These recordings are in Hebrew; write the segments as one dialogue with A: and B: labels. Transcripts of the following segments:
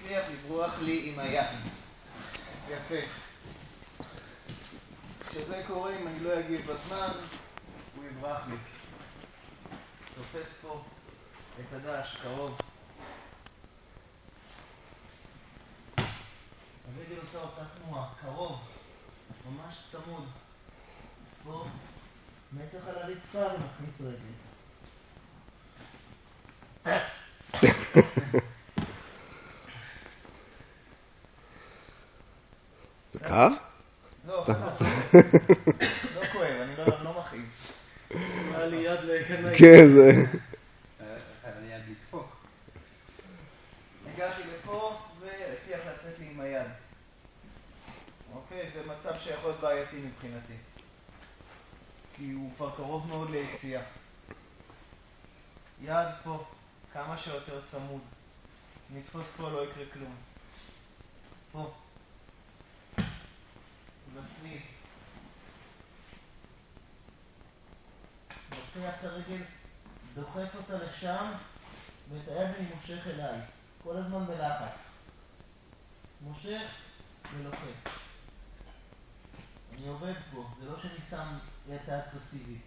A: מצליח לברוח לי עם היד. יפה. כשזה קורה, אם אני לא אגיב בזמן, הוא יברח לי. תופס פה את הדש קרוב. הרגל עושה אותה תנועה, קרוב, ממש צמוד. פה, מצח על הרצפה ומכניס רגל.
B: זה כאב?
A: לא, לא כואב, אני לא מכאיב.
C: היה לי יד לקנאי.
B: כן, זה...
A: היה לי יד לדפוק. הגעתי לפה והצליח לצאת לי עם היד. אוקיי, זה מצב שיכול להיות בעייתי מבחינתי. כי הוא כבר קרוב מאוד ליציאה. יד פה, כמה שיותר צמוד. נתפוס פה, לא יקרה כלום. פה. מצליח. לוקח את הרגל, דוחף אותה לשם, ואת היד אני מושך אליי. כל הזמן בלחץ. מושך ולוחץ. אני עובד פה, זה לא שאני שם יד אגרסיבית.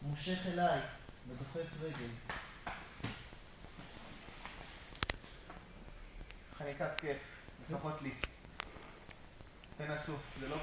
A: מושך אליי ודוחף רגל. חניקת כיף, לפחות לי. תנסו, זה לא